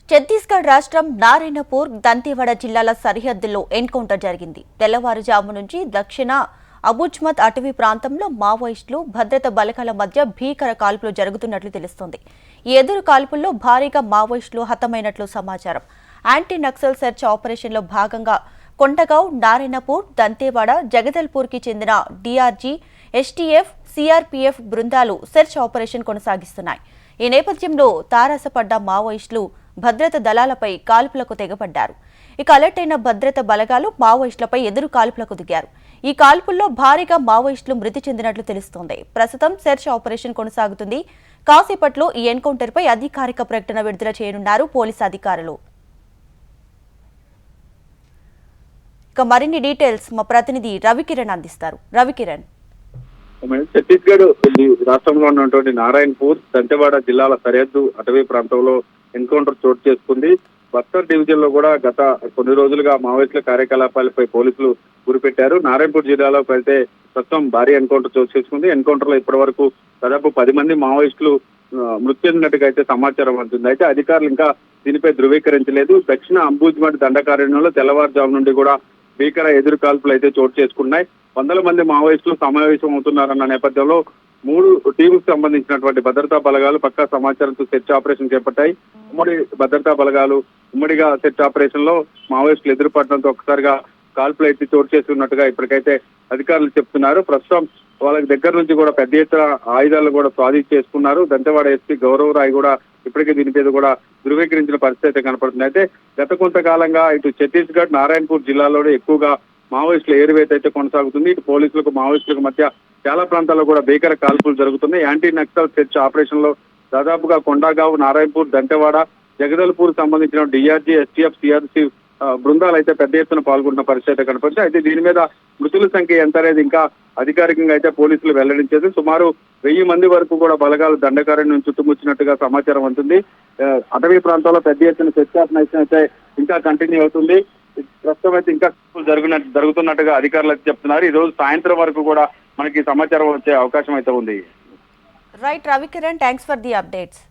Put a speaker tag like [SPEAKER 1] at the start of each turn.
[SPEAKER 1] ఛత్తీస్గఢ్ రాష్ట్రం నారాయణపూర్, దంతేవాడ జిల్లాల సరిహద్దుల్లో ఎన్కౌంటర్ జరిగింది. తెల్లవారుజాము నుంచి దక్షిణ అబుజ్మత్ అటవీ ప్రాంతంలో మావోయిస్టులు, భద్రతా బలగాల మధ్య భీకర కాల్పులు జరుగుతున్నట్లు తెలుస్తోంది. ఈ ఎదురు కాల్పుల్లో భారీగా మావోయిస్టులు హతమైనట్లు సమాచారం. యాంటీ నక్సల్ సెర్చ్ ఆపరేషన్లో భాగంగా కొండగావ్, నారాయణపూర్, దంతేవాడ, జగదల్పూర్కి చెందిన డీఆర్జీ, ఎస్టీఎఫ్, సీఆర్పీఎఫ్ బృందాలు సెర్చ్ ఆపరేషన్ కొనసాగిస్తున్నాయి. ఈ నేపథ్యంలో తారసపడ్డ మావోయిస్టులు భద్రతా దళాలపై కాల్పులకు తెగబడ్డారు. ఇక అలర్ట్ అయిన భద్రతా బలగాలు మావోయిస్టులపై ఎదురు కాల్పులకు దిగారు. ఈ కాల్పుల్లో భారీగా మావోయిస్టులు మృతి చెందినట్లు తెలుస్తోంది. ప్రస్తుతం సెర్చ్ ఆపరేషన్ కొనసాగుతుంది. కాసేపట్లో ఈ ఎన్కౌంటర్పై అధికారిక ప్రకటన విడుదల చేయనున్నారు పోలీసు అధికారులు. ఇక మరిన్ని డీటెయిల్స్ మా ప్రతినిధి రవికిరణ్ అందిస్తారు. రవికిరణ్,
[SPEAKER 2] ఛత్తీస్గఢ్ రాష్ట్రంలో ఉన్నటువంటి నారాయణపూర్, దంతెవాడ జిల్లాల సరిహద్దు అటవీ ప్రాంతంలో ఎన్కౌంటర్ చోటు చేసుకుంది. బస్తర్ డివిజన్ లో కూడా గత కొన్ని రోజులుగా మావోయిస్టుల కార్యకలాపాలపై పోలీసులు గురిపెట్టారు. నారాయణపూర్ జిల్లాలో అయితే ప్రస్తుతం భారీ ఎన్కౌంటర్ చోటు చేసుకుంది. ఎన్కౌంటర్ లో ఇప్పటి వరకు దాదాపు 10 మంది మావోయిస్టులు మృతి చెందినట్టుగా అయితే సమాచారం అందుతుంది. అయితే అధికారులు ఇంకా దీనిపై ధృవీకరించలేదు. దక్షిణ అంబుజ్మట్ దండకారణ్యంలో తెల్లవారుజాము నుండి కూడా భీకర ఎదురు కాల్పులు అయితే చోటు చేసుకున్నాయి. 100 మంది మావోయిస్టులు సమావేశం అవుతున్నారన్న నేపథ్యంలో 3 టీముకు సంబంధించినటువంటి భద్రతా బలగాలు పక్కా సమాచారంతో సెర్చ్ ఆపరేషన్ చేపట్టాయి. ఉమ్మడి భద్రతా బలగాలు ఉమ్మడిగా సెర్చ్ ఆపరేషన్ లో మావోయిస్టులు ఎదురుపడడంతో ఒక్కసారిగా కాల్పులు అయితే చోటు చేస్తున్నట్టుగా ఇప్పటికైతే అధికారులు చెప్తున్నారు. ప్రస్తుతం వాళ్ళకి దగ్గర నుంచి కూడా పెద్ద ఎత్తున ఆయుధాలు కూడా స్వాధీనం చేసుకున్నారు. దంతెవాడ ఎస్పీ గౌరవరాయ్ కూడా ఇప్పటికే దీని మీద కూడా ధృవీకరించిన పరిస్థితి అయితే కనపడుతుంది. అయితే గత కొంతకాలంగా ఇటు ఛత్తీస్గఢ్, నారాయణపూర్ జిల్లాలోనే ఎక్కువగా మావోయిస్టుల ఏరువేత అయితే కొనసాగుతుంది. ఇటు పోలీసులకు మావోయిస్టులకు మధ్య చాలా ప్రాంతాల్లో కూడా భీకర కాల్పులు జరుగుతున్నాయి. యాంటీ నక్సల్ సెర్చ్ ఆపరేషన్ లో దాదాపుగా కొండగావ్, నారాయణపూర్, దంతెవాడ, జగదల్పూర్ సంబంధించిన డీఆర్జీ, ఎస్టీఎఫ్, సిఆర్సీ బృందాలు అయితే పెద్ద ఎత్తున పాల్గొంటున్న పరిస్థితి కనపడుతుంది. అయితే దీని మీద మృతుల సంఖ్య ఎంత అనేది ఇంకా అధికారికంగా అయితే పోలీసులు వెల్లడించేది. సుమారు 1000 మంది వరకు కూడా బలగాలు దండకారణ్యం చుట్టుముచ్చినట్టుగా సమాచారం ఉంటుంది. అటవీ ప్రాంతాల్లో పెద్ద ఎత్తున సెర్చ్ ఆపరేషన్ అయితే ఇంకా కంటిన్యూ అవుతుంది. ప్రస్తుతం అయితే ఇంకా జరుగుతున్నట్టుగా అధికారులు అయితే చెప్తున్నారు. ఈ రోజు సాయంత్రం వరకు కూడా మనకి సమాచారం వచ్చే అవకాశం అయితే ఉంది.
[SPEAKER 1] Right Ravikiran, thanks for the updates.